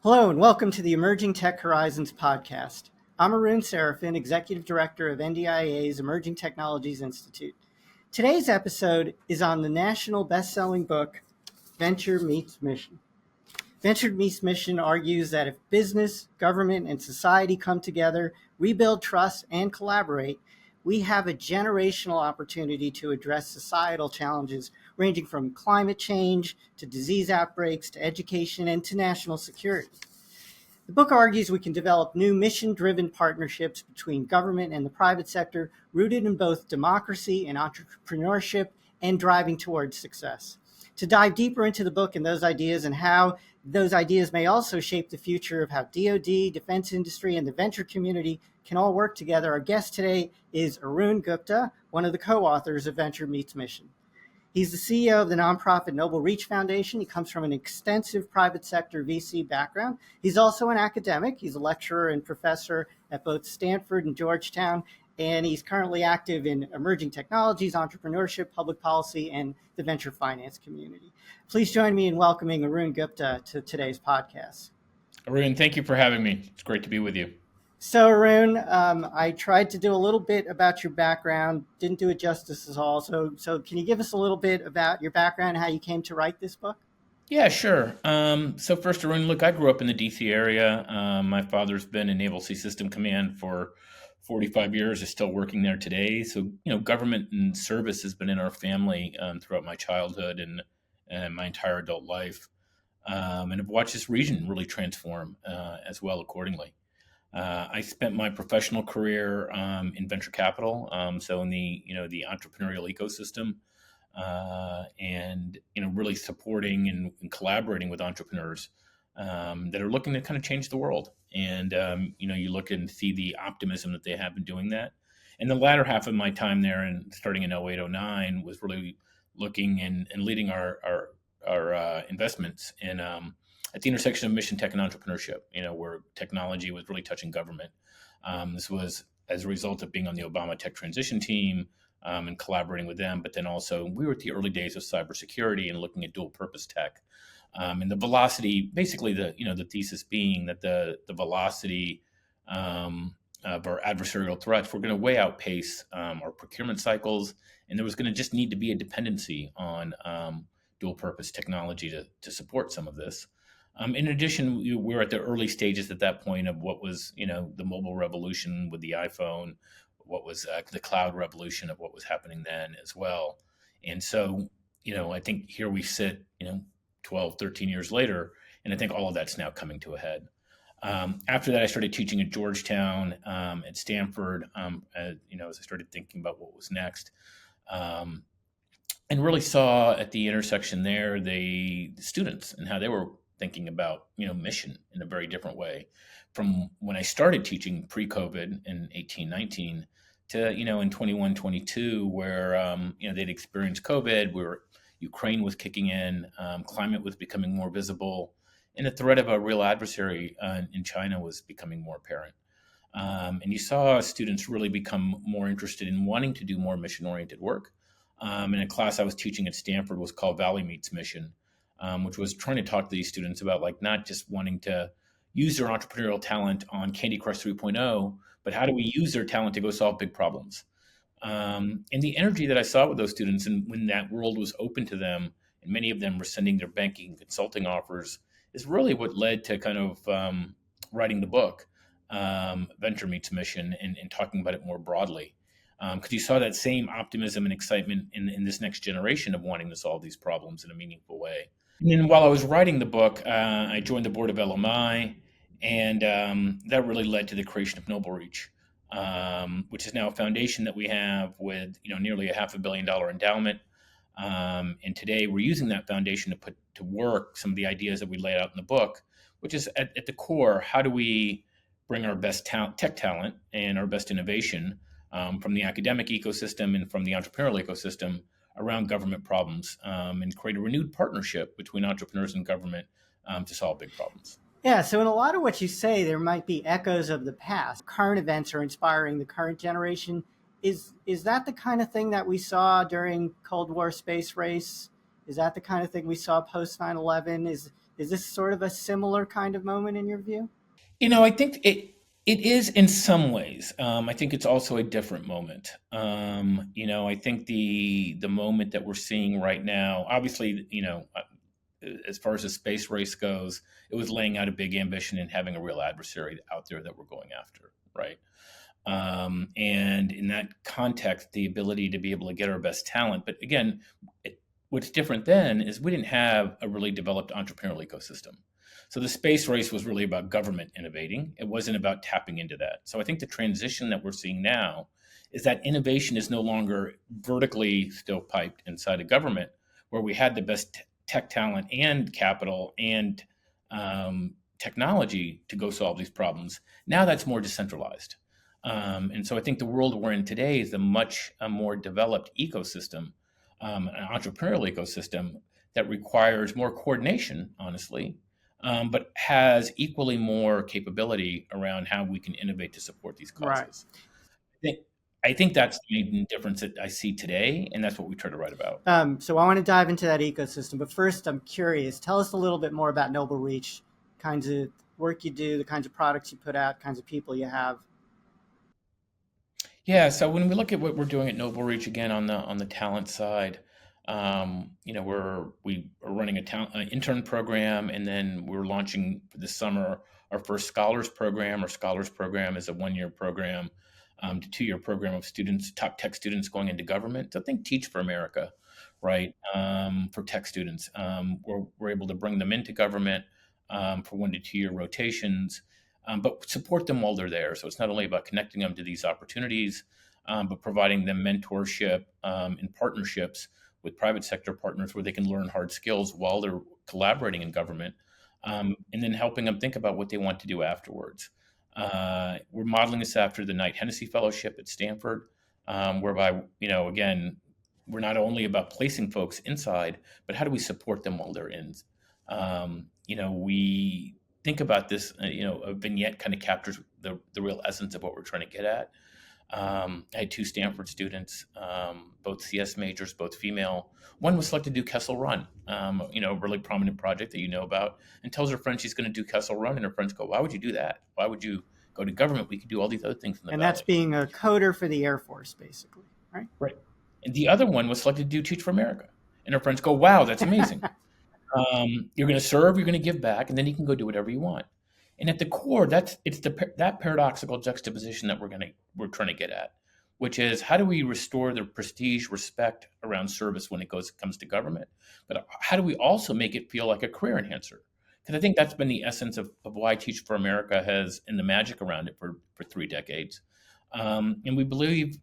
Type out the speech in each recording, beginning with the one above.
Hello and welcome to the Emerging Tech Horizons podcast. I'm Arun Executive Director of NDIA's Emerging Technologies Institute. Today's episode is on the national best-selling book, Venture Meets Mission. Venture Meets Mission argues that if business, government, and society come together, rebuild trust, and collaborate, we have a generational opportunity to address societal challenges ranging from climate change to disease outbreaks to education and to national security. The book argues we can develop new mission-driven partnerships between government and the private sector, rooted in both democracy and entrepreneurship and driving towards success. To dive deeper into the book and those ideas and how those ideas may also shape the future of how DoD, defense industry, and the venture community can all work together, our guest today is Arun Gupta, one of the co-authors of Venture Meets Mission. He's the CEO of the nonprofit NobleReach Foundation. He comes from an extensive private sector VC background. He's also an academic. He's a lecturer and professor at both Stanford and Georgetown, and he's currently active in emerging technologies, entrepreneurship, public policy, and the venture finance community. Please join me in welcoming Arun Gupta to today's podcast. Arun, thank you for having me. It's great to be with you. So, Arun, I tried to do a little bit about your background, didn't do it justice at all. So can you give us a little bit about your background and how you came to write this book? Yeah, sure. So first, Arun, look, I grew up in the D.C. area. My father's been in Naval Sea System Command for 45 years, is still working there today. So, government and service has been in our family throughout my childhood and my entire adult life. And I've watched this region really transform as well accordingly. I spent my professional career in venture capital, so in the entrepreneurial ecosystem, and really supporting and collaborating with entrepreneurs that are looking to kind of change the world. And you look and see the optimism that they have in doing that. And the latter half of my time there, and starting in 08, 09, was really looking and leading our investments in at the intersection of mission tech and entrepreneurship, where technology was really touching government. This was as a result of being on the Obama tech transition team and collaborating with them. But then also we were at the early days of cybersecurity and looking at dual purpose tech. And the velocity, basically the thesis being that the velocity of our adversarial threats were going to way outpace our procurement cycles. And there was going to just need to be a dependency on dual purpose technology to support some of this. In addition, we were at the early stages at that point of what was, the mobile revolution with the iPhone, what was the cloud revolution of what was happening then as well. And so, I think here we sit, 12, 13 years later, and I think all of that's now coming to a head. After that, I started teaching at Georgetown, at Stanford, as I started thinking about what was next. And really saw at the intersection there the students and how they were thinking about mission in a very different way from when I started teaching pre-COVID in 18, 19 to in 21, 22, where they'd experienced COVID, where Ukraine was kicking in, climate was becoming more visible, and the threat of a real adversary in China was becoming more apparent. And you saw students really become more interested in wanting to do more mission-oriented work. And a class I was teaching at Stanford was called Valley Meets Mission, which was trying to talk to these students about not just wanting to use their entrepreneurial talent on Candy Crush 3.0, but how do we use their talent to go solve big problems? And the energy that I saw with those students, and when that world was open to them, and many of them were sending their banking and consulting offers, is really what led to kind of writing the book, Venture Meets Mission, and talking about it more broadly. Because you saw that same optimism and excitement in this next generation of wanting to solve these problems in a meaningful way. And then while I was writing the book, I joined the board of LMI, and that really led to the creation of NobleReach, which is now a foundation that we have with nearly a $500 million endowment. And today we're using that foundation to put to work some of the ideas that we laid out in the book, which is at the core, how do we bring our best tech talent and our best innovation from the academic ecosystem and from the entrepreneurial ecosystem around government problems and create a renewed partnership between entrepreneurs and government to solve big problems. Yeah, so in a lot of what you say, there might be echoes of the past. Current events are inspiring the current generation. Is that the kind of thing that we saw during Cold War space race? Is that the kind of thing we saw post 9/11? Is this sort of a similar kind of moment in your view? I think it is in some ways. I think it's also a different moment. I think the moment that we're seeing right now, obviously, as far as the space race goes, it was laying out a big ambition and having a real adversary out there that we're going after, right? And in that context, the ability to be able to get our best talent. But again, what's different then is we didn't have a really developed entrepreneurial ecosystem. So the space race was really about government innovating. It wasn't about tapping into that. So I think the transition that we're seeing now is that innovation is no longer vertically still piped inside of government, where we had the best tech talent and capital and technology to go solve these problems. Now that's more decentralized. And so I think the world we're in today is a much more developed ecosystem, an entrepreneurial ecosystem that requires more coordination, honestly, but has equally more capability around how we can innovate to support these causes. Right. I think that's the main difference that I see today, and that's what we try to write about. So I want to dive into that ecosystem, but first I'm curious. Tell us a little bit more about NobleReach, kinds of work you do, the kinds of products you put out, kinds of people you have. Yeah, so when we look at what we're doing at NobleReach again on the talent side, we are running an intern program, and then we're launching this summer our first scholars program. Our scholars program is a 1-year program to 2-year program of students, top tech students going into government. So think Teach for America, right? For tech students, we're able to bring them into government for 1 to 2 year rotations. But support them while they're there. So it's not only about connecting them to these opportunities, but providing them mentorship and partnerships with private sector partners where they can learn hard skills while they're collaborating in government, and then helping them think about what they want to do afterwards. We're modeling this after the Knight Hennessy Fellowship at Stanford, whereby, again, we're not only about placing folks inside, but how do we support them while they're in? We think about this, a vignette kind of captures the real essence of what we're trying to get at. I had 2 Stanford students, both CS majors, both female. One was selected to do Kessel Run, a really prominent project that you know about, and tells her friend she's going to do Kessel Run, and her friends go, "Why would you do that? Why would you go to government? We could do all these other things in the And valley." that's being a coder for the Air Force, basically, right? Right. And the other one was selected to do Teach for America, and her friends go, "Wow, that's amazing." You're going to serve, you're going to give back, and then you can go do whatever you want. And at the core, that paradoxical juxtaposition that we're trying to get at, which is how do we restore the prestige, respect around service when it comes to government, but how do we also make it feel like a career enhancer? Because I think that's been the essence of why Teach for America has, and the magic around it for 3 decades. And we believe,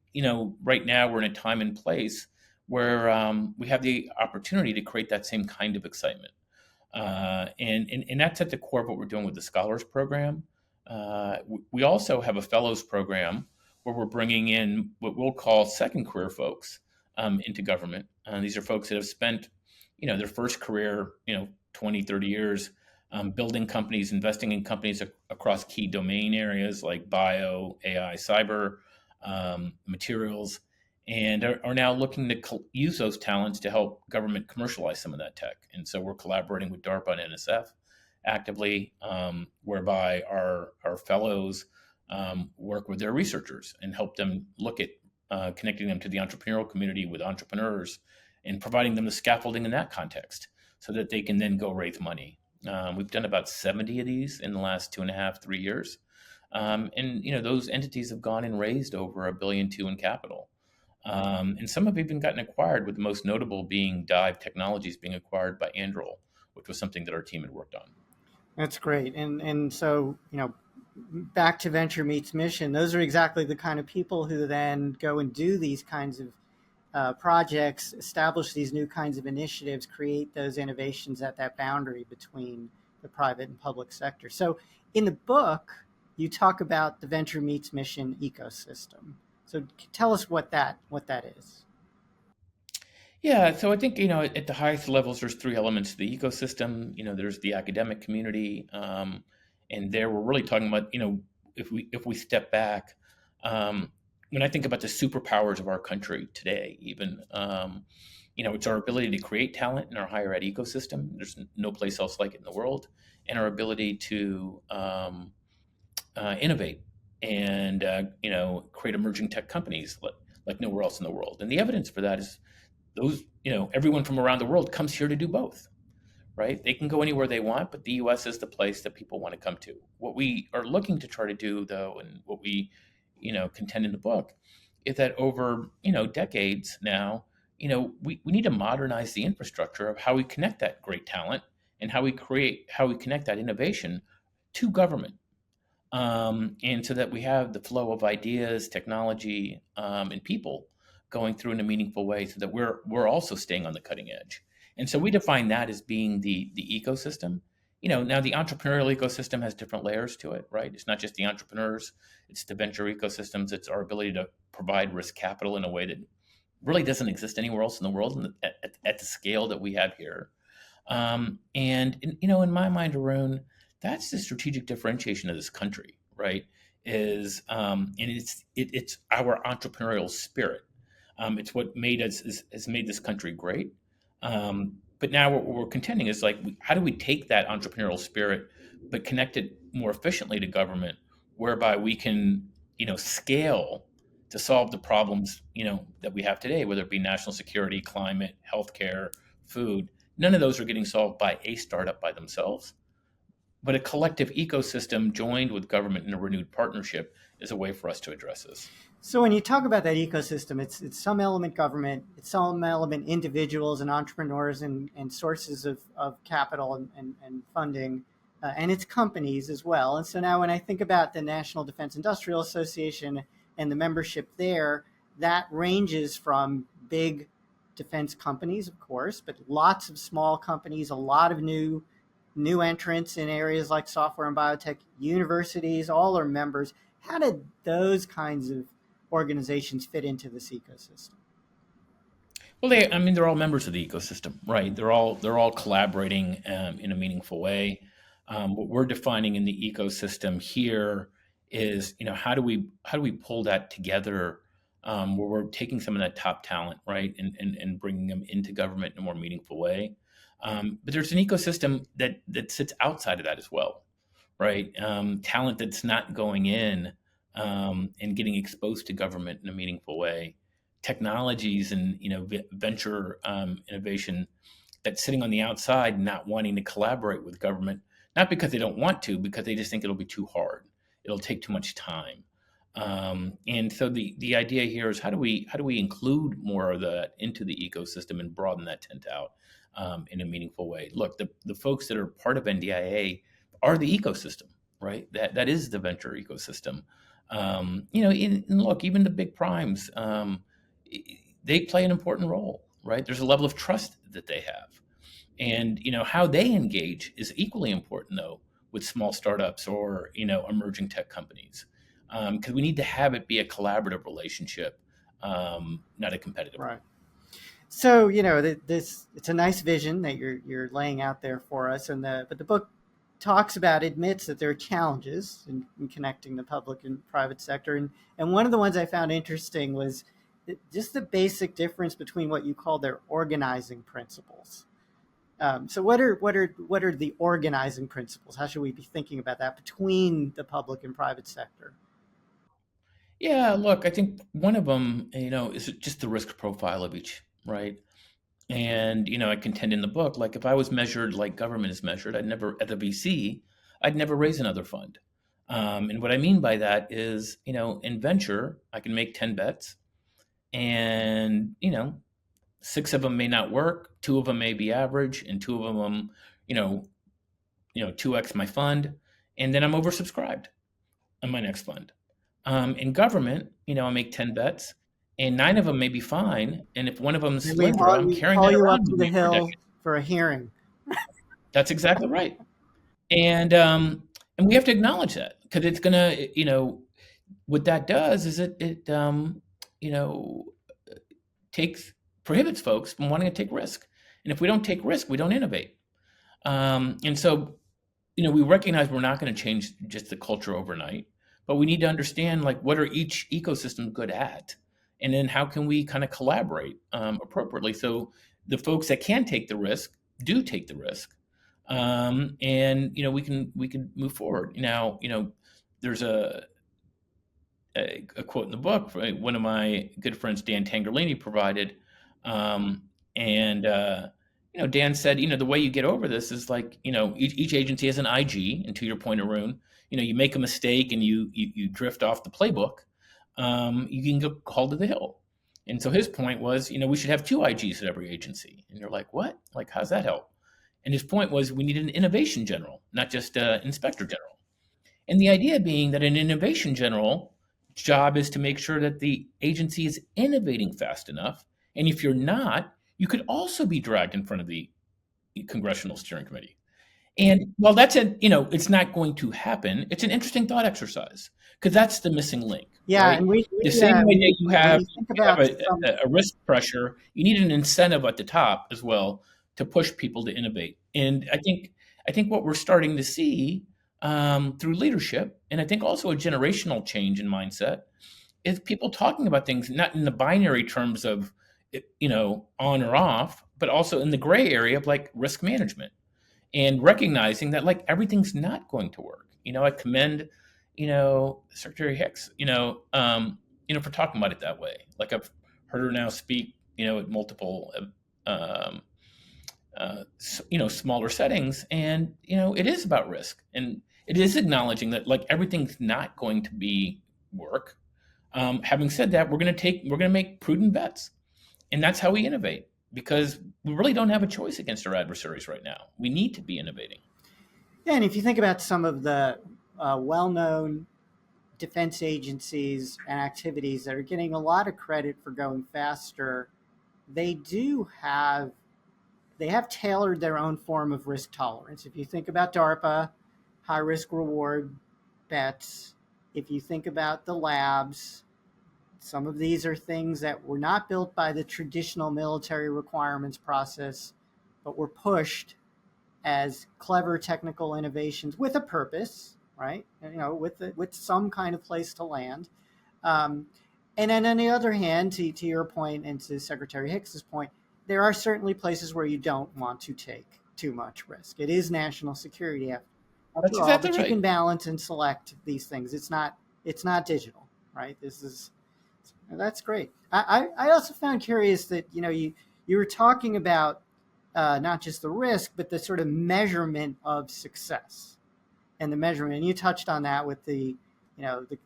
right now we're in a time and place where we have the opportunity to create that same kind of excitement. And that's at the core of what we're doing with the Scholars Program. We also have a Fellows Program where we're bringing in what we'll call second career folks into government. These are folks that have spent, their first career, 20, 30 years building companies, investing in companies across key domain areas like bio, AI, cyber, materials, and are now looking to use those talents to help government commercialize some of that tech. And so we're collaborating with DARPA and NSF actively, whereby our fellows work with their researchers and help them look at connecting them to the entrepreneurial community with entrepreneurs and providing them the scaffolding in that context so that they can then go raise money. We've done about 70 of these in the last 2.5, 3 years. And those entities have gone and raised over $1.2 billion in capital. And some have even gotten acquired, with the most notable being Dive Technologies being acquired by Anduril, which was something that our team had worked on. That's great. And so, back to Venture Meets Mission, those are exactly the kind of people who then go and do these kinds of projects, establish these new kinds of initiatives, create those innovations at that boundary between the private and public sector. So in the book, you talk about the Venture Meets Mission ecosystem. So tell us what that is. Yeah, so I think, at the highest levels, there's 3 elements to the ecosystem. There's the academic community, and there we're really talking about, if we step back, when I think about the superpowers of our country today, even, It's our ability to create talent in our higher ed ecosystem. There's no place else like it in the world, and our ability to innovate and create emerging tech companies like nowhere else in the world. And the evidence for that is those everyone from around the world comes here to do both. Right? They can go anywhere they want, but the U.S. is the place that people want to come to. What we are looking to try to do, though, and what we, contend in the book, is that over, decades now, we need to modernize the infrastructure of how we connect that great talent and how we connect that innovation to government. And so that we have the flow of ideas, technology, and people going through in a meaningful way, so that we're also staying on the cutting edge. And so we define that as being the ecosystem. Now the entrepreneurial ecosystem has different layers to it, right? It's not just the entrepreneurs; it's the venture ecosystems. It's our ability to provide risk capital in a way that really doesn't exist anywhere else in the world, and at the scale that we have here. In my mind, Arun, that's the strategic differentiation of this country, right? And it's our entrepreneurial spirit. It's what has made this country great. But now what we're contending is like, how do we take that entrepreneurial spirit, but connect it more efficiently to government, whereby we can, scale to solve the problems, that we have today, whether it be national security, climate, healthcare, food. None of those are getting solved by a startup by themselves, but a collective ecosystem joined with government in a renewed partnership is a way for us to address this. So when you talk about that ecosystem, it's some element government, it's some element individuals and entrepreneurs and sources of capital and funding, and it's companies as well. And so now when I think about the National Defense Industrial Association and the membership there, that ranges from big defense companies, of course, but lots of small companies, a lot of new entrants in areas like software and biotech, universities, all are members. How did those kinds of organizations fit into this ecosystem? Well, they're all members of the ecosystem, right? They're all collaborating in a meaningful way. What we're defining in the ecosystem here is, how do we pull that together, where we're taking some of that top talent, right, and bringing them into government in a more meaningful way. But there's an ecosystem that sits outside of that as well, right? Talent that's not going in and getting exposed to government in a meaningful way. Technologies and venture innovation that's sitting on the outside, not wanting to collaborate with government, not because they don't want to, because they just think it'll be too hard. It'll take too much time. And so the idea here is how do we include more of that into the ecosystem and broaden that tent out in a meaningful way? Look, the folks that are part of NDIA are the ecosystem, right? That is the venture ecosystem. And look, even the big primes, they play an important role, right? There's a level of trust that they have. And, how they engage is equally important, though, with small startups or, emerging tech companies. Because we need to have it be a collaborative relationship, not a competitive one. Right. So, it's a nice vision that you're laying out there for us. But the book admits that there are challenges in connecting the public and private sector. And one of the ones I found interesting was just the basic difference between what you call their organizing principles. So what are the organizing principles? How should we be thinking about that between the public and private sector? Yeah, look, I think one of them, is just the risk profile of each, right? And, I contend in the book, like if I was measured like government is measured, at the VC, I'd never raise another fund. And what I mean by that is, in venture, I can make 10 bets and, 6 of them may not work, 2 of them may be average, and 2 of them, 2x my fund, and then I'm oversubscribed on my next fund. In government, I make 10 bets, and 9 of them may be fine. And if one of them's splinter, I'm carrying that you around up to with the me for a hill decade. for a hearing. That's exactly right. And we have to acknowledge that, because it's gonna, what that does is it prohibits folks from wanting to take risk. And if we don't take risk, we don't innovate. And so, we recognize we're not going to change just the culture overnight, but we need to understand, like, what are each ecosystem good at? And then how can we kind of collaborate appropriately? So, the folks that can take the risk do take the risk, and we can move forward. Now, there's a quote in the book, right, one of my good friends, Dan Tangerlini, provided. And Dan said, the way you get over this is like, each agency has an IG. And to your point, Arun, you make a mistake and you drift off the playbook, you can go called to the hill. And so his point was, we should have two IGs at every agency. And you're like, what? Like, how's that help? And his point was, we need an innovation general, not just inspector general. And the idea being that an innovation general job is to make sure that the agency is innovating fast enough. And if you're not, you could also be dragged in front of the Congressional Steering Committee. And while it's not going to happen, it's an interesting thought exercise because that's the missing link. Yeah, right? and the same way that you have a risk pressure, you need an incentive at the top as well to push people to innovate. And I think what we're starting to see through leadership, and I think also a generational change in mindset, is people talking about things not in the binary terms of on or off, but also in the gray area of like risk management, and recognizing that like everything's not going to work. I commend Secretary Hicks for talking about it that way. Like I've heard her now speak at multiple smaller settings, and it is about risk, and it is acknowledging that like everything's not going to be work. Having said that, we're going to make prudent bets, and that's how we innovate, because we really don't have a choice against our adversaries right now. We need to be innovating. Yeah, and if you think about some of the well-known defense agencies and activities that are getting a lot of credit for going faster, they have tailored their own form of risk tolerance. If you think about DARPA, high risk reward bets, if you think about the labs, some of these are things that were not built by the traditional military requirements process, but were pushed as clever technical innovations with a purpose, right? With some kind of place to land. And then on the other hand, to your point and to Secretary Hicks's point, there are certainly places where you don't want to take too much risk. It is national security after That's all, exactly but right. You can balance and select these things. It's not digital, right? That's great. I also found curious that you were talking about not just the risk, but the sort of measurement of success, and the measurement. And you touched on that with the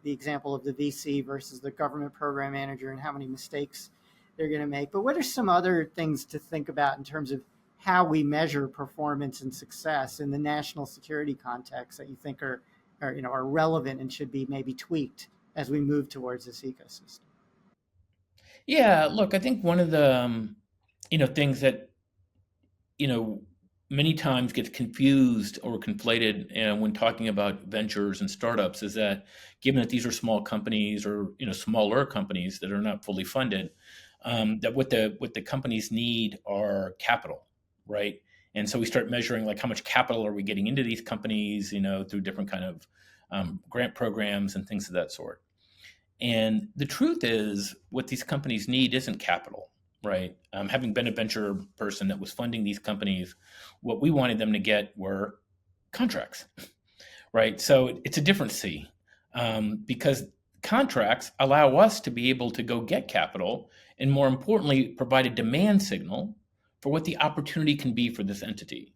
example of the VC versus the government program manager and how many mistakes they're going to make. But what are some other things to think about in terms of how we measure performance and success in the national security context that you think are relevant and should be maybe tweaked as we move towards this ecosystem? Yeah, look, I think one of the things that many times gets confused or conflated when talking about ventures and startups is that, given that these are small companies or smaller companies that are not fully funded, that what the companies need are capital, right? And so we start measuring like how much capital are we getting into these companies, through different kind of grant programs and things of that sort. And the truth is, what these companies need isn't capital, right? Having been a venture person that was funding these companies, what we wanted them to get were contracts, right? So it's a different C, because contracts allow us to be able to go get capital, and more importantly, provide a demand signal for what the opportunity can be for this entity.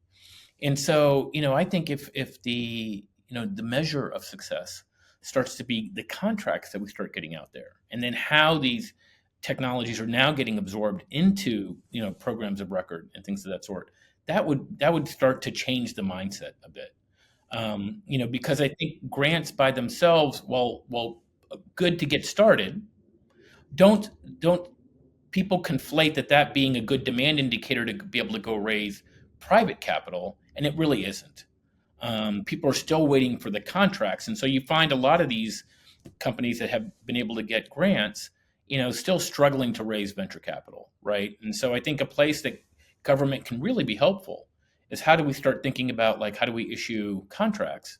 And so, I think if the the measure of success starts to be the contracts that we start getting out there, and then how these technologies are now getting absorbed into programs of record and things of that sort, that would start to change the mindset a bit. Because I think grants by themselves, while good to get started, don't people conflate that being a good demand indicator to be able to go raise private capital, and it really isn't. People are still waiting for the contracts, and so you find a lot of these companies that have been able to get grants, still struggling to raise venture capital, right? And so I think a place that government can really be helpful is, how do we start thinking about like, how do we issue contracts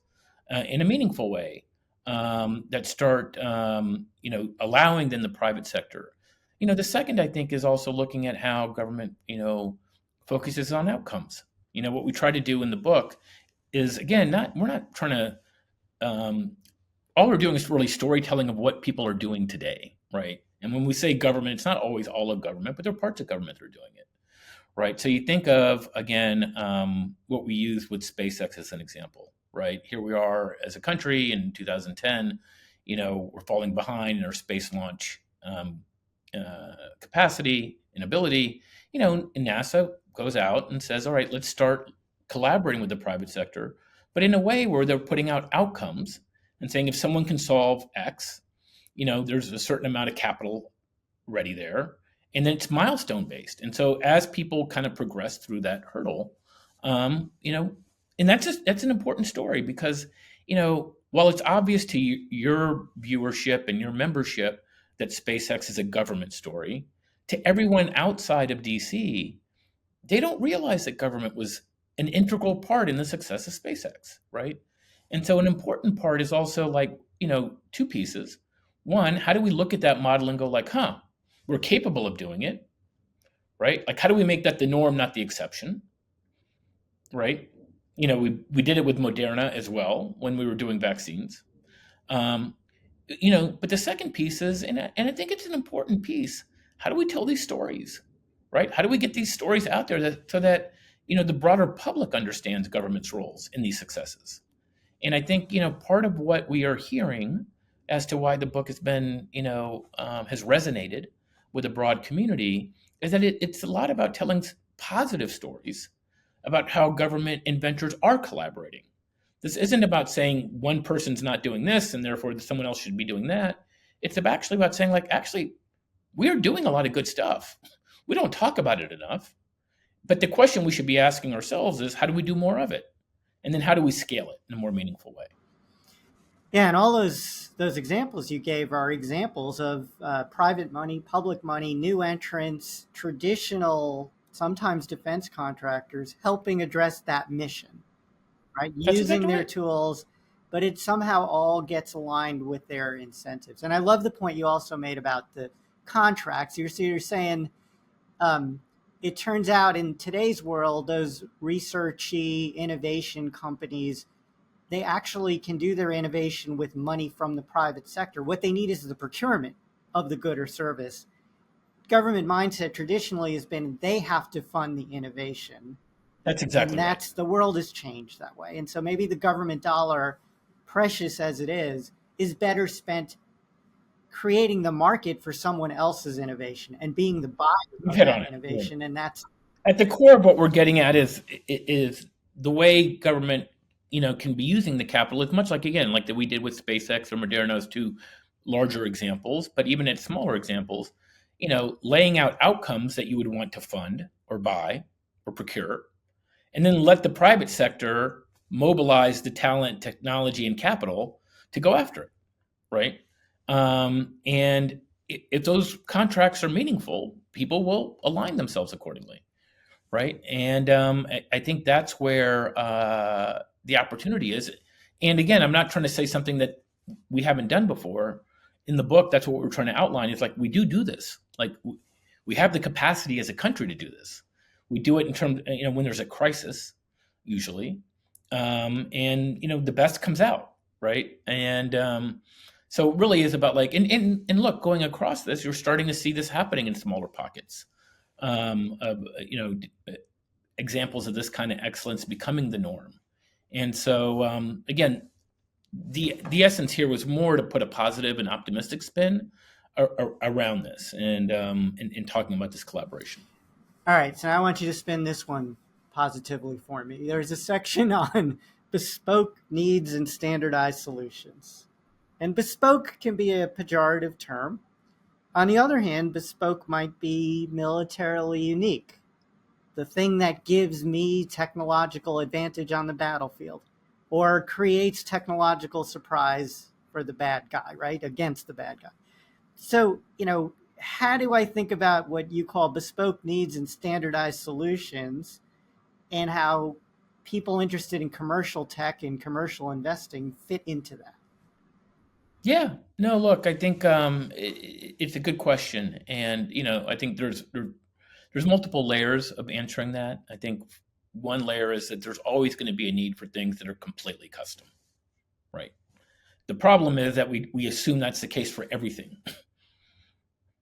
in a meaningful way, that start allowing then the private sector The second, I think, is also looking at how government, focuses on outcomes. What we try to do in the book is, again, we're not trying to, all we're doing is really storytelling of what people are doing today, right? And when we say government, it's not always all of government, but there are parts of government that are doing it, right? So you think of, again, what we use with SpaceX as an example, right? Here we are as a country in 2010, we're falling behind in our space launch capacity and ability, and NASA goes out and says, all right, let's start collaborating with the private sector, but in a way where they're putting out outcomes and saying if someone can solve X, there's a certain amount of capital ready there, and then it's milestone based. And so as people kind of progress through that hurdle, and that's an important story because, while it's obvious to your viewership and your membership that SpaceX is a government story, to everyone outside of DC, they don't realize that government was an integral part in the success of SpaceX, right? And so an important part is also like, two pieces. One, how do we look at that model and go like, we're capable of doing it, right? Like, how do we make that the norm, not the exception, right? We did it with Moderna as well when we were doing vaccines. But the second piece is, and I think it's an important piece, how do we tell these stories, right? How do we get these stories out there so that, the broader public understands government's roles in these successes? And I think, part of what we are hearing as to why the book has been, has resonated with a broad community is that it's a lot about telling positive stories about how government and ventures are collaborating. This isn't about saying one person's not doing this and therefore someone else should be doing that. It's actually about saying, like, actually, we are doing a lot of good stuff. We don't talk about it enough. But the question we should be asking ourselves is, how do we do more of it? And then how do we scale it in a more meaningful way? Yeah, and all those examples you gave are examples of private money, public money, new entrants, traditional, sometimes defense contractors helping address that mission, right? That's Using exactly their right. tools, but it somehow all gets aligned with their incentives. And I love the point you also made about the contracts. You're saying it turns out in today's world, those researchy innovation companies, they actually can do their innovation with money from the private sector. What they need is the procurement of the good or service. Government mindset traditionally has been they have to fund the innovation. That's And exactly right. that's the world has changed that way. And so maybe the government dollar, precious as it is better spent creating the market for someone else's innovation and being the buyer You've of hit that on it. innovation. And that's At the core of what we're getting at is the way government, can be using the capital is much like, again, like that we did with SpaceX or Moderna as two larger examples, but even at smaller examples, laying out outcomes that you would want to fund or buy or procure, and then let the private sector mobilize the talent, technology, and capital to go after it, right? And if those contracts are meaningful, people will align themselves accordingly, right? And I think that's where the opportunity is. And again, I'm not trying to say something that we haven't done before. In the book, that's what we're trying to outline. It's like we do this. Like we have the capacity as a country to do this. We do it in terms, when there's a crisis, usually, and the best comes out, right? And so it really is about like, and look, going across this, you're starting to see this happening in smaller pockets of examples of this kind of excellence becoming the norm. And so again, the essence here was more to put a positive and optimistic spin around this and in talking about this collaboration. all right. So now I want you to spin this one positively for me. There's a section on bespoke needs and standardized solutions. And bespoke can be a pejorative term. On the other hand, bespoke might be militarily unique, the thing that gives me technological advantage on the battlefield or creates technological surprise for the bad guy, right? Against the bad guy. So, how do I think about what you call bespoke needs and standardized solutions and how people interested in commercial tech and commercial investing fit into that? Yeah, no, look, I think it's a good question, and I think there's multiple layers of answering that. I think one layer is that there's always going to be a need for things that are completely custom, right? The problem is that we assume that's the case for everything,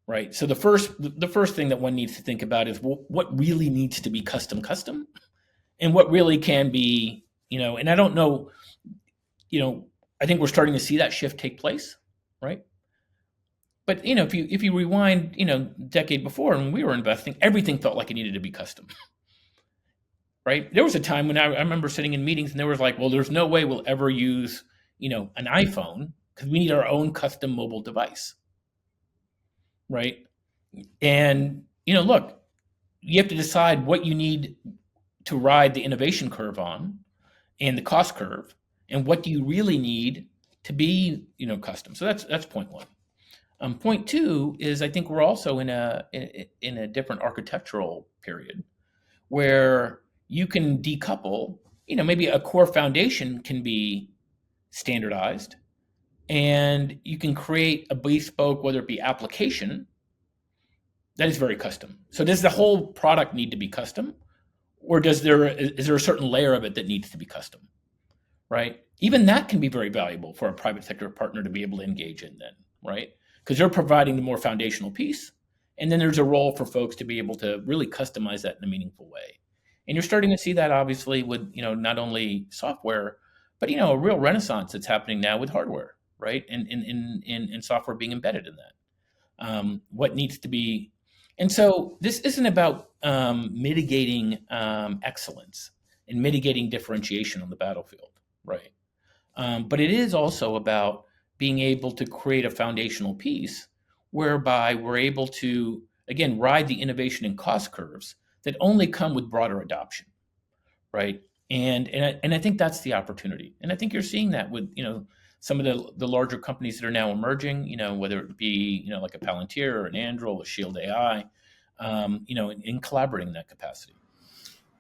right? So the first thing that one needs to think about is, well, what really needs to be custom, and what really can be, and I don't know, I think we're starting to see that shift take place, right? But if you rewind, decade before when we were investing, everything felt like it needed to be custom, right? There was a time when I remember sitting in meetings and there was like, well, there's no way we'll ever use, an iPhone because we need our own custom mobile device, right? And look, you have to decide what you need to ride the innovation curve on and the cost curve, and what do you really need to be, custom. So that's point one. Point two is I think we're also in a different architectural period where you can decouple. Maybe a core foundation can be standardized, and you can create a bespoke, whether it be application, that is very custom. So does the whole product need to be custom, or is there a certain layer of it that needs to be custom, right? Even that can be very valuable for a private sector partner to be able to engage in then, right? Because they're providing the more foundational piece, and then there's a role for folks to be able to really customize that in a meaningful way. And you're starting to see that obviously with not only software, but a real renaissance that's happening now with hardware, right? And software being embedded in that. What needs to be, and so this isn't about mitigating excellence and mitigating differentiation on the battlefield, right? But it is also about being able to create a foundational piece whereby we're able to, again, ride the innovation and cost curves that only come with broader adoption, right? And I think that's the opportunity. And I think you're seeing that with, some of the larger companies that are now emerging, whether it be, like a Palantir or an Anduril, a Shield AI, in collaborating in that capacity.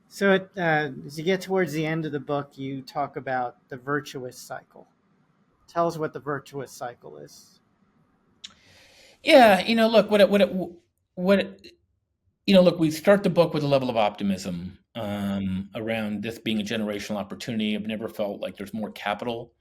So as you get towards the end of the book, you talk about the virtuous cycle. Tell us what the virtuous cycle is. Yeah, look, look, we start the book with a level of optimism around this being a generational opportunity. I've never felt like there's more capital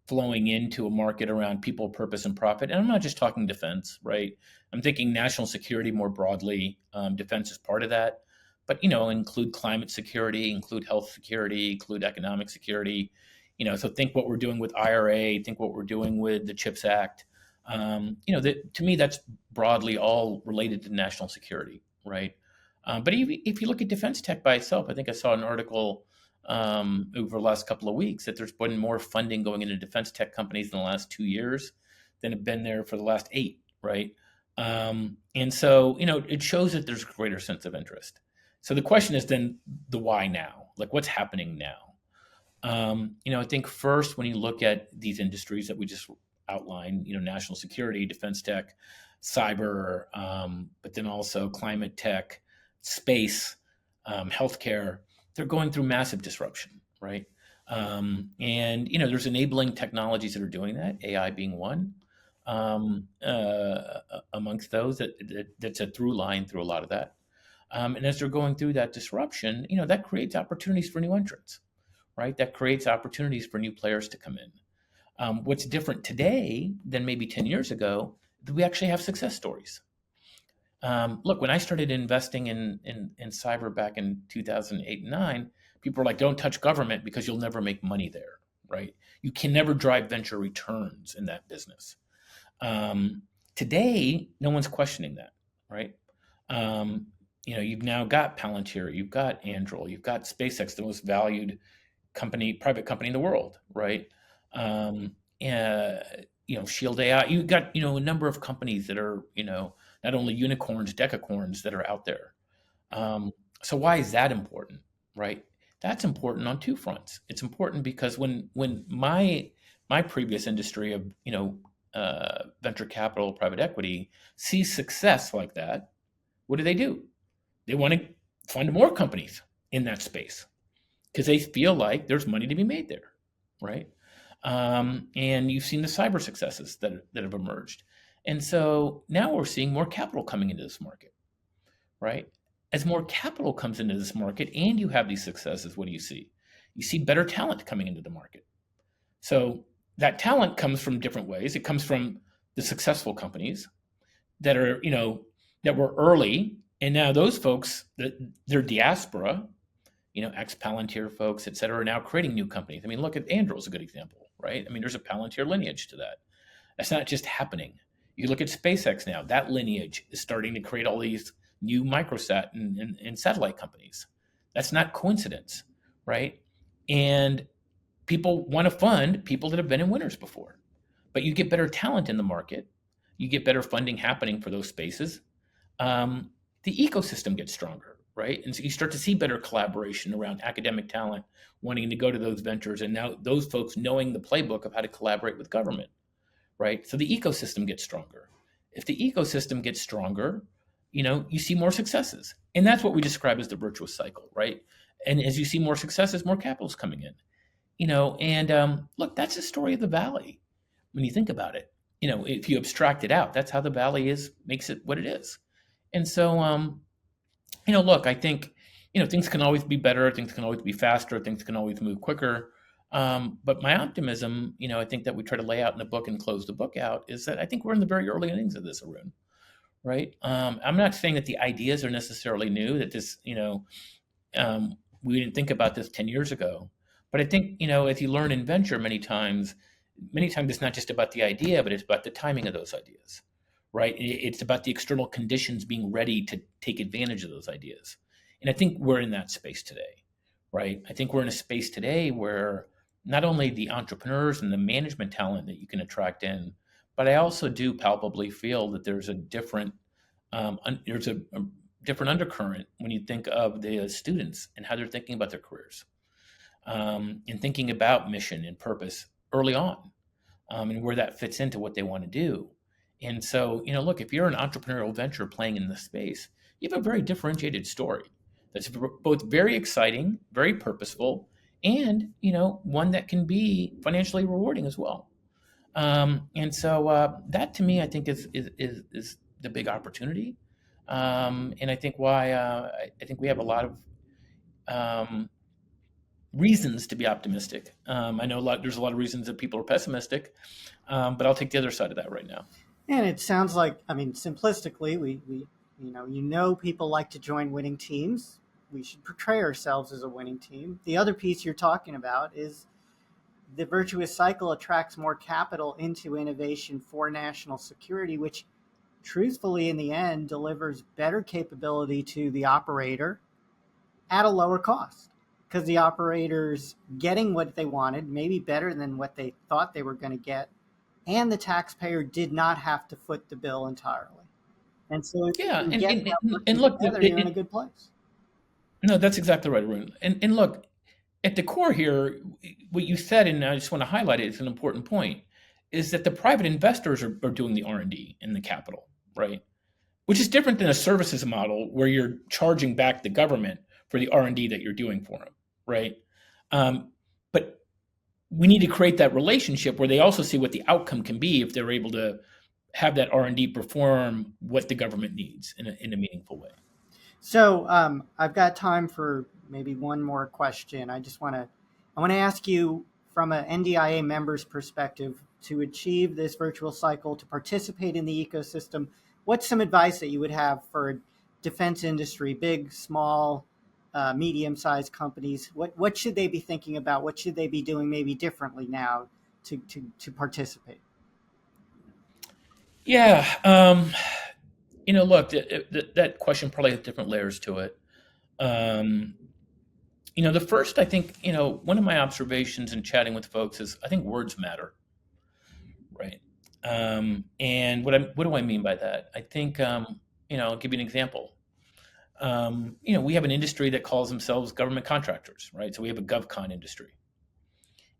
flowing into a market around people, purpose, and profit. And I'm not just talking defense, right? I'm thinking national security more broadly. Defense is part of that, but include climate security, include health security, include economic security. So think what we're doing with IRA, think what we're doing with the CHIPS Act. To me, that's broadly all related to national security, right? But if you look at defense tech by itself, I think I saw an article over the last couple of weeks that there's been more funding going into defense tech companies in the last 2 years than have been there for the last 8, right? And so, it shows that there's a greater sense of interest. So the question is then the why now? Like what's happening now? I think first, when you look at these industries that we just outlined, national security, defense tech, cyber, but then also climate tech, space, healthcare, they're going through massive disruption, right? And there's enabling technologies that are doing that, AI being one, amongst those that's a through line through a lot of that. And as they're going through that disruption, that creates opportunities for new entrants, right? That creates opportunities for new players to come in. What's different today than maybe 10 years ago, we actually have success stories. Look, when I started investing in cyber back in 2008 and 9, people were like, don't touch government because you'll never make money there, right? You can never drive venture returns in that business. Today, no one's questioning that, right? You've now got Palantir, you've got Anduril, you've got SpaceX, the most valued private company in the world, right? Shield AI, you've got, a number of companies that are, not only unicorns, decacorns that are out there. So why is that important, right? That's important on two fronts. It's important because when my previous industry of, venture capital, private equity sees success like that, what do? They want to find more companies in that space because they feel like there's money to be made there, right? And you've seen the cyber successes that have emerged. And so now we're seeing more capital coming into this market, right? As more capital comes into this market and you have these successes, what do you see? You see better talent coming into the market. So that talent comes from different ways. It comes from the successful companies that are, that were early, and now those folks, their diaspora, ex-Palantir folks, et cetera, are now creating new companies. I mean, look at Anduril is a good example, right? I mean, there's a Palantir lineage to that. That's not just happening. You look at SpaceX now, that lineage is starting to create all these new microsat and satellite companies. That's not coincidence, right? And people want to fund people that have been in winners before. But you get better talent in the market. You get better funding happening for those spaces. The ecosystem gets stronger, right? And so you start to see better collaboration around academic talent wanting to go to those ventures, and now those folks knowing the playbook of how to collaborate with government, right? So the ecosystem gets stronger. If the ecosystem gets stronger, you see more successes. And that's what we describe as the virtuous cycle, right? And as you see more successes, more capital's coming in. Look, that's the story of the Valley. When you think about it, if you abstract it out, that's how the Valley makes it what it is. And so, look, I think, things can always be better. Things can always be faster. Things can always move quicker. But my optimism, I think that we try to lay out in the book and close the book out is that I think we're in the very early innings of this, Arun, right? I'm not saying that the ideas are necessarily new, that this, we didn't think about this 10 years ago. But I think, if you learn in venture many times it's not just about the idea, but it's about the timing of those ideas, right? It's about the external conditions being ready to take advantage of those ideas. And I think we're in that space today, right? I think we're in a space today where not only the entrepreneurs and the management talent that you can attract in, but I also do palpably feel that there's a different different undercurrent when you think of the students and how they're thinking about their careers. And thinking about mission and purpose early on, and where that fits into what they want to do. And so, look, if you're an entrepreneurial venture playing in this space, you have a very differentiated story that's both very exciting, very purposeful, and, one that can be financially rewarding as well. And so that to me, I think is the big opportunity. And I think why I think we have a lot of reasons to be optimistic. I know there's a lot of reasons that people are pessimistic, but I'll take the other side of that right now. And it sounds like, simplistically, we people like to join winning teams. We should portray ourselves as a winning team. The other piece you're talking about is the virtuous cycle attracts more capital into innovation for national security, which truthfully, in the end, delivers better capability to the operator at a lower cost. Because the operator's getting what they wanted, maybe better than what they thought they were going to get, and the taxpayer did not have to foot the bill entirely. And so if and look, together, you're in a good place. No, that's exactly right, Arun. And look, at the core here, what you said, and I just want to highlight it, it's an important point, is that the private investors are doing the R&D and the capital, right? Which is different than a services model where you're charging back the government for the R&D that you're doing for them, right? But we need to create that relationship where they also see what the outcome can be if they're able to have that R&D perform what the government needs in a meaningful way. So I've got time for maybe one more question. I want to ask you from an NDIA member's perspective, to achieve this virtual cycle, to participate in the ecosystem, what's some advice that you would have for defense industry, big, small, medium-sized companies? What should they be thinking about? What should they be doing maybe differently now to participate? Yeah. Look, that question probably has different layers to it. The first, I think, one of my observations in chatting with folks is I think words matter, right? And what do I mean by that? I think, I'll give you an example. We have an industry that calls themselves government contractors, right? So we have a GovCon industry.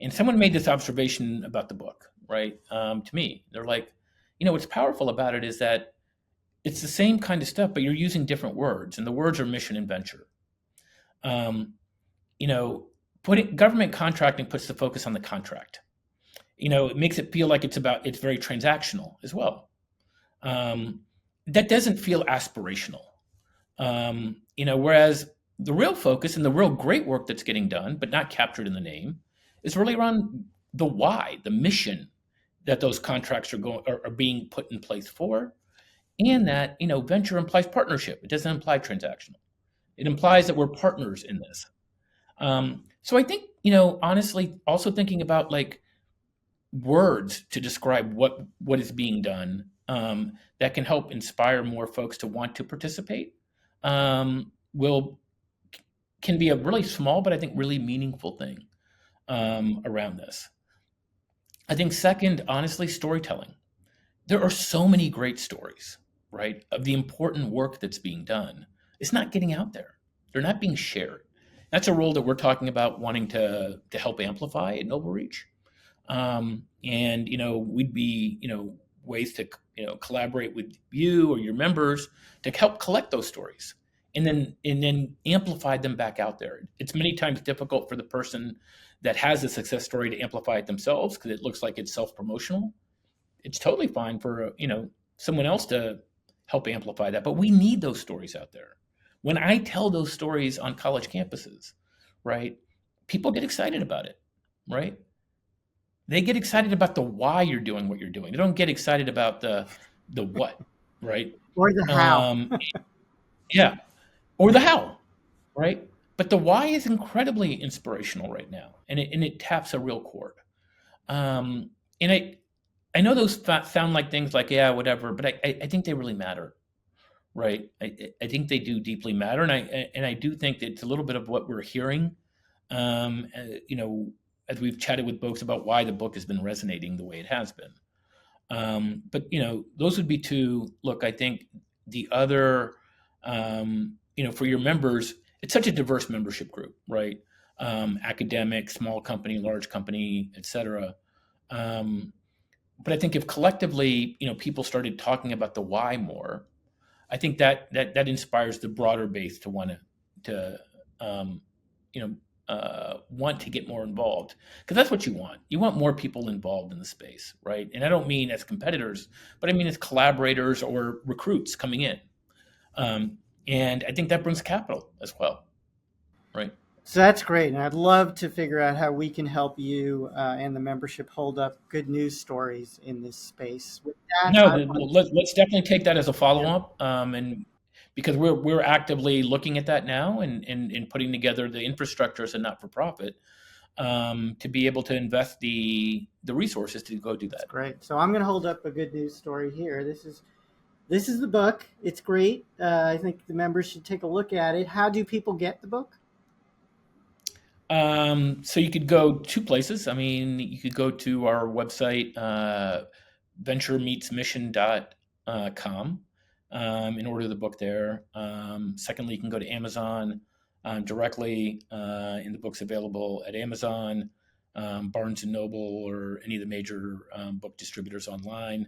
And someone made this observation about the book, right? To me, they're like, what's powerful about it is that it's the same kind of stuff, but you're using different words, and the words are mission and venture. Government contracting puts the focus on the contract. It makes it feel like it's very transactional as well. that doesn't feel aspirational. Whereas the real focus and the real great work that's getting done, but not captured in the name, is really around the why, the mission that those contracts are being put in place for, and that venture implies partnership. It doesn't imply transactional. It implies that we're partners in this. So I think honestly, also thinking about like words to describe what is being done that can help inspire more folks to want to participate will can be a really small but I think really meaningful thing around this. I think second, honestly, storytelling. There are so many great stories, right, of the important work that's being done. It's not getting out there. They're not being shared. That's a role that we're talking about wanting to help amplify at NobleReach. And we'd be ways to collaborate with you or your members to help collect those stories and then amplify them back out there. It's many times difficult for the person that has a success story to amplify it themselves because it looks like it's self-promotional. It's totally fine for someone else to help amplify that, but we need those stories out there. When I tell those stories on college campuses, right, people get excited about it, right? They get excited about the why you're doing what you're doing. They don't get excited about the what, right? Or the how. Yeah, or the how, right? But the why is incredibly inspirational right now, and it taps a real chord. And I know those sound like things like yeah, whatever, but I think they really matter, right? I think they do deeply matter, and I do think that it's a little bit of what we're hearing, as we've chatted with folks about why the book has been resonating the way it has been. But those would be two. Look, I think the other, for your members, it's such a diverse membership group, right? Academic, small company, large company, et cetera. But I think if collectively, people started talking about the why more, I think that inspires the broader base to want to get more involved, because that's what you want. You want more people involved in the space, right? And I don't mean as competitors, but I mean as collaborators or recruits coming in. And I think that brings capital as well, right? So that's great. And I'd love to figure out how we can help you and the membership hold up good news stories in this space. With that, No, let's definitely take that as a follow up, and because we're actively looking at that now and putting together the infrastructure as a not for profit to be able to invest the resources to go do that. That's great. So I'm going to hold up a good news story here. This is the book. It's great. I think the members should take a look at it. How do people get the book? So you could go two places. I mean, you could go to our website, venturemeetsmission.com, and order the book there. Secondly, you can go to Amazon directly, and the book's available at Amazon, Barnes & Noble, or any of the major book distributors online.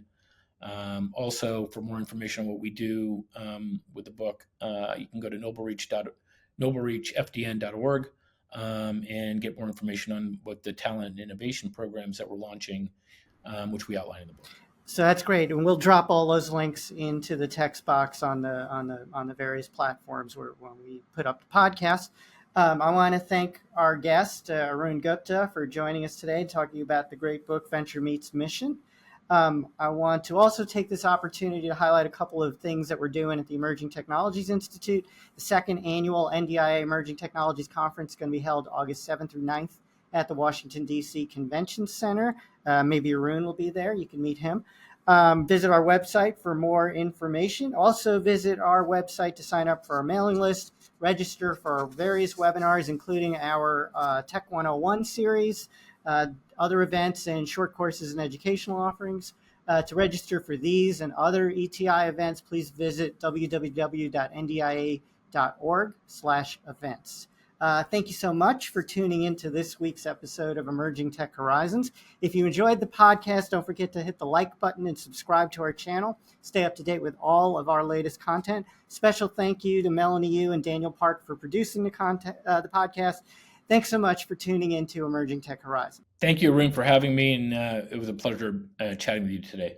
Also, for more information on what we do with the book, you can go to noblereachfdn.org. And get more information on what the talent and innovation programs that we're launching, which we outline in the book. So that's great, and we'll drop all those links into the text box on the various platforms when we put up the podcast. I want to thank our guest Arun Gupta for joining us today, talking about the great book Venture Meets Mission. I want to also take this opportunity to highlight a couple of things that we're doing at the Emerging Technologies Institute. The second annual NDIA Emerging Technologies Conference is going to be held August 7th through 9th at the Washington, D.C. Convention Center. Maybe Arun will be there. You can meet him. Visit our website for more information. Also visit our website to sign up for our mailing list, register for our various webinars, including our Tech 101 series, other events and short courses and educational offerings. To register for these and other ETI events, please visit www.ndia.org/events. Thank you so much for tuning into this week's episode of Emerging Tech Horizons. If you enjoyed the podcast, don't forget to hit the like button and subscribe to our channel. Stay up to date with all of our latest content. Special thank you to Melanie Yu and Daniel Park for producing the podcast. Thanks so much for tuning into Emerging Tech Horizons. Thank you, Arun, for having me, and it was a pleasure chatting with you today.